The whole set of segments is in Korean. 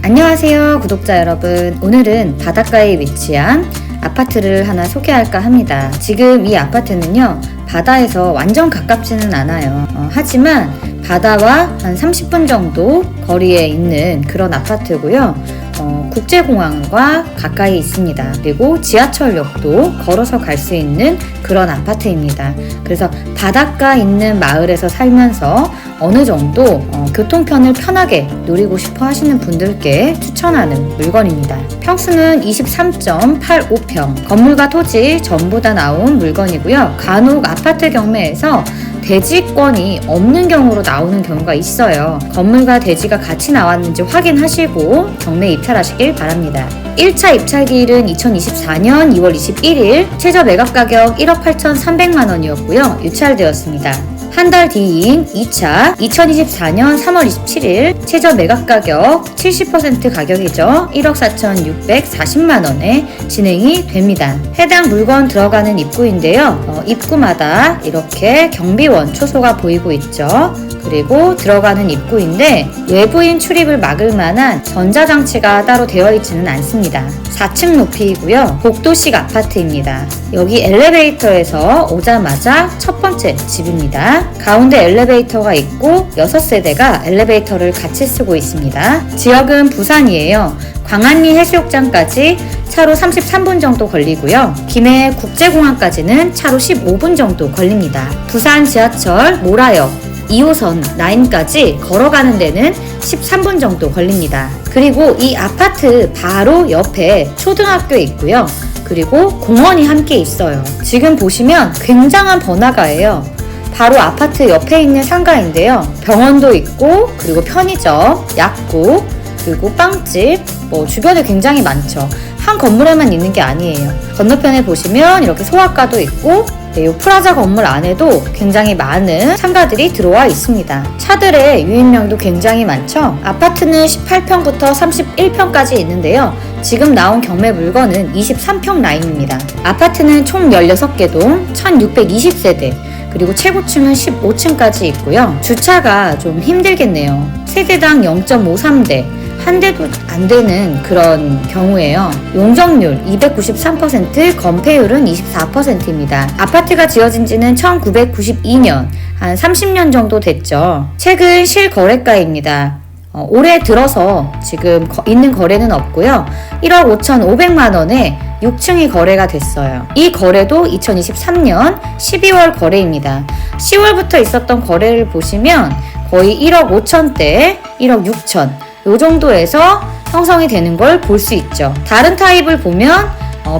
안녕하세요 구독자 여러분, 오늘은 바닷가에 위치한 아파트를 하나 소개할까 합니다. 지금 이 아파트는요 바다에서 완전 가깝지는 않아요. 하지만 바다와 한 30분 정도 거리에 있는 그런 아파트고요. 국제공항과 가까이 있습니다. 그리고 지하철역도 걸어서 갈 수 있는 그런 아파트입니다. 그래서 바닷가 있는 마을에서 살면서 어느 정도 교통편을 편하게 누리고 싶어 하시는 분들께 추천하는 물건입니다. 평수는 23.85평, 건물과 토지 전부 다 나온 물건이고요. 간혹 아파트 경매에서 대지권이 없는 경우로 나오는 경우가 있어요. 건물과 대지가 같이 나왔는지 확인하시고 경매 입찰하시길 바랍니다. 1차 입찰기일은 2024년 2월 21일, 최저 매각 가격 1억 8,300만원이었고요. 유찰되었습니다. 한 달 뒤인 2차 2024년 3월 27일, 최저 매각 가격 70% 가격이죠. 1억 4,640만원에 진행이 됩니다. 해당 물건 들어가는 입구인데요. 입구마다 이렇게 경비원 초소가 보이고 있죠. 그리고 들어가는 입구인데 외부인 출입을 막을 만한 전자장치가 따로 되어 있지는 않습니다. 4층 높이이고요. 복도식 아파트입니다. 여기 엘리베이터에서 오자마자 첫 번째 집입니다. 가운데 엘리베이터가 있고 6세대가 엘리베이터를 같이 쓰고 있습니다. 지역은 부산이에요. 광안리 해수욕장까지 차로 33분 정도 걸리고요. 김해 국제공항까지는 차로 15분 정도 걸립니다. 부산 지하철 모라역 2호선 라인까지 걸어가는 데는 13분 정도 걸립니다. 그리고 이 아파트 바로 옆에 초등학교 있고요. 그리고 공원이 함께 있어요. 지금 보시면 굉장한 번화가예요. 바로 아파트 옆에 있는 상가인데요. 병원도 있고, 그리고 편의점, 약국, 그리고 빵집, 주변에 굉장히 많죠. 한 건물에만 있는 게 아니에요. 건너편에 보시면 이렇게 소아과도 있고, 이 프라자 건물 안에도 굉장히 많은 상가들이 들어와 있습니다. 차들의 유입량도 굉장히 많죠. 아파트는 18평부터 31평까지 있는데요. 지금 나온 경매 물건은 23평 라인입니다. 아파트는 총 16개 동 1620세대, 그리고 최고층은 15층까지 있고요. 주차가 좀 힘들겠네요. 세대당 0.53대, 한 대도 안 되는 그런 경우에요. 용적률 293%, 건폐율은 24%입니다. 아파트가 지어진 지는 1992년, 한 30년 정도 됐죠. 최근 실거래가입니다. 올해 들어서 지금 있는 거래는 없고요. 1억 5,500만원에 6층이 거래가 됐어요. 이 거래도 2023년 12월 거래입니다. 10월부터 있었던 거래를 보시면 거의 1억 5천대, 1억 6천 요 정도에서 형성이 되는 걸 볼 수 있죠. 다른 타입을 보면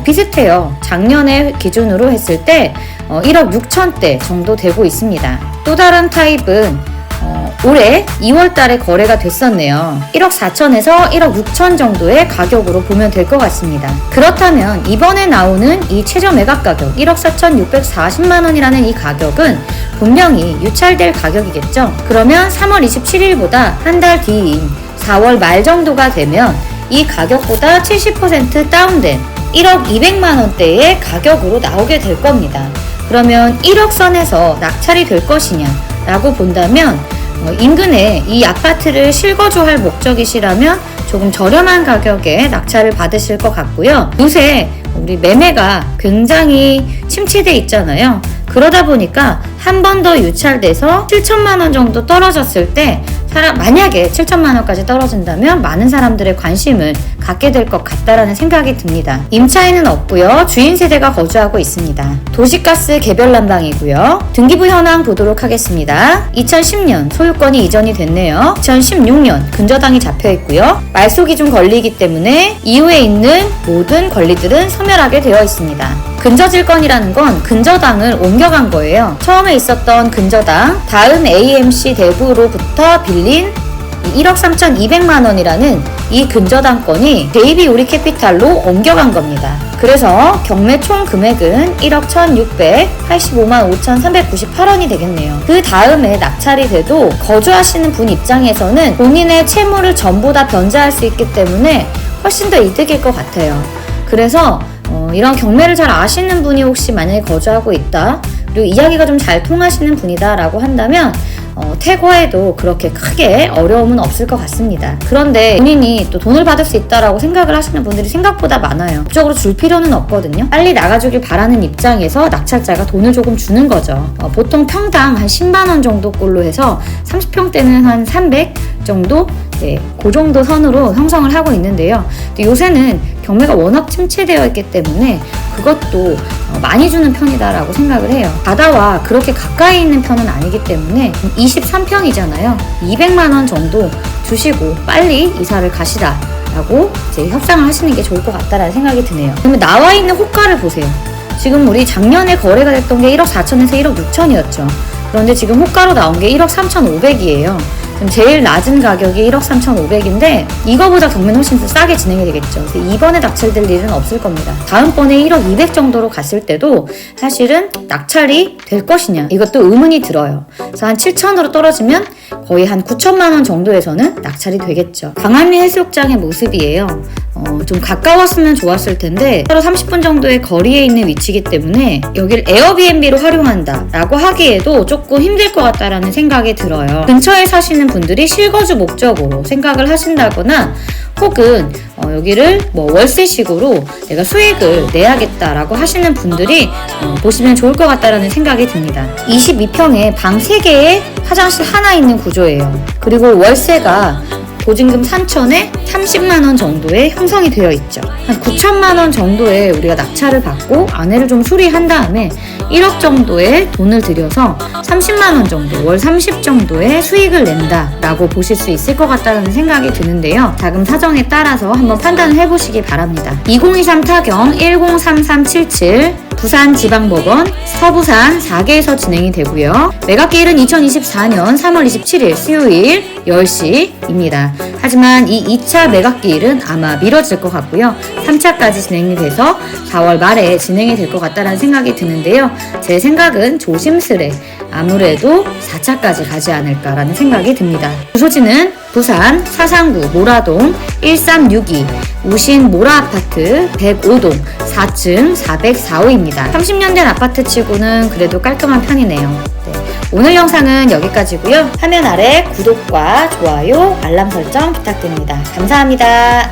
비슷해요. 작년에 기준으로 했을 때 1억 6천대 정도 되고 있습니다. 또 다른 타입은 올해 2월 달에 거래가 됐었네요. 1억 4천에서 1억 6천 정도의 가격으로 보면 될 것 같습니다. 그렇다면 이번에 나오는 이 최저 매각 가격 1억 4,640만원이라는 이 가격은 분명히 유찰될 가격이겠죠. 그러면 3월 27일보다 한 달 뒤인 4월 말 정도가 되면 이 가격보다 70% 다운된 1억 200만원대의 가격으로 나오게 될 겁니다. 그러면 1억 선에서 낙찰이 될 것이냐 라고 본다면 인근에 이 아파트를 실거주할 목적이시라면 조금 저렴한 가격에 낙찰을 받으실 것 같고요. 요새 우리 매매가 굉장히 침체돼 있잖아요. 그러다 보니까 한 번 더 유찰돼서 7천만원 정도 떨어졌을 때 만약에 7천만원까지 떨어진다면 많은 사람들의 관심을 갖게 될 것 같다라는 생각이 듭니다. 임차인은 없고요. 주인 세대가 거주하고 있습니다. 도시가스 개별 난방이고요. 등기부 현황 보도록 하겠습니다. 2010년 소유권이 이전이 됐네요. 2016년 근저당이 잡혀 있고요. 말소 기준 권리이기 때문에 이후에 있는 모든 권리들은 소멸하게 되어 있습니다. 근저질권이라는 건 근저당을 옮겨간 거예요. 처음에 있었던 근저당, 다음 AMC 대부로부터 빌린 1억 3,200만원이라는 이 근저당권이 JB 우리캐피탈로 옮겨간 겁니다. 그래서 경매 총 금액은 1억 1,685만 5,398원이 되겠네요. 그 다음에 낙찰이 돼도 거주하시는 분 입장에서는 본인의 채무를 전부 다 변제할 수 있기 때문에 훨씬 더 이득일 것 같아요. 그래서 이런 경매를 잘 아시는 분이 혹시 만약에 거주하고 있다, 그리고 이야기가 좀 잘 통하시는 분이다 라고 한다면 퇴거해도 그렇게 크게 어려움은 없을 것 같습니다. 그런데 본인이 또 돈을 받을 수 있다라고 생각을 하시는 분들이 생각보다 많아요. 법적으로 줄 필요는 없거든요. 빨리 나가주길 바라는 입장에서 낙찰자가 돈을 조금 주는 거죠. 보통 평당 한 10만 원 정도 꼴로 해서 30평대는 한 300 정도? 네, 그 정도 선으로 형성을 하고 있는데요. 요새는 경매가 워낙 침체되어 있기 때문에 그것도 많이 주는 편이다라고 생각을 해요. 바다와 그렇게 가까이 있는 편은 아니기 때문에 23평이잖아요. 200만 원 정도 주시고 빨리 이사를 가시라 라고 이제 협상을 하시는 게 좋을 것 같다라는 생각이 드네요. 그러면 나와 있는 호가를 보세요. 지금 우리 작년에 거래가 됐던 게 1억 4천에서 1억 6천이었죠. 그런데 지금 호가로 나온 게 1억 3,500이에요. 제일 낮은 가격이 1억 3,500인데 이거보다 경매는 훨씬 더 싸게 진행이 되겠죠. 이번에 낙찰될 일은 없을 겁니다. 다음번에 1억 200 정도로 갔을 때도 사실은 낙찰이 될 것이냐 이것도 의문이 들어요. 그래서 한 7천으로 떨어지면 거의 한 9천만 원 정도에서는 낙찰이 되겠죠. 강한리 해수욕장의 모습이에요. 좀 가까웠으면 좋았을 텐데 하루 30분 정도의 거리에 있는 위치이기 때문에 여길 에어비앤비로 활용한다 라고 하기에도 조금 힘들 것 같다라는 생각이 들어요. 근처에 사시는 분들이 실거주 목적으로 생각을 하신다거나 혹은 여기를 뭐 월세식으로 내가 수익을 내야겠다라고 하시는 분들이 보시면 좋을 것 같다라는 생각이 듭니다. 22평에 방 3개에 화장실 하나 있는 구조예요. 그리고 월세가 보증금 3천에 30만 원 정도에 형성이 되어 있죠. 한 9천만 원 정도에 우리가 낙찰을 받고 안에를 좀 수리한 다음에 1억 정도의 돈을 들여서 30만 원 정도, 월 30 정도의 수익을 낸다라고 보실 수 있을 것 같다는 생각이 드는데요. 자금 사정에 따라서 한번 판단을 해보시기 바랍니다. 2023 타경 103377 부산지방법원 서부산 4개에서 진행이 되고요. 매각기일은 2024년 3월 27일 수요일 10시입니다. 하지만 이 2차 매각기일은 아마 미뤄질 것 같고요. 3차까지 진행이 돼서 4월 말에 진행이 될 것 같다는 생각이 드는데요. 제 생각은 조심스레 아무래도 4차까지 가지 않을까라는 생각이 듭니다. 주소지는 부산 사상구 모라동 1362 우신 모라아파트 105동 4층 404호입니다. 30년 된 아파트 치고는 그래도 깔끔한 편이네요. 네. 오늘 영상은 여기까지고요. 화면 아래 구독과 좋아요, 알람 설정 부탁드립니다. 감사합니다.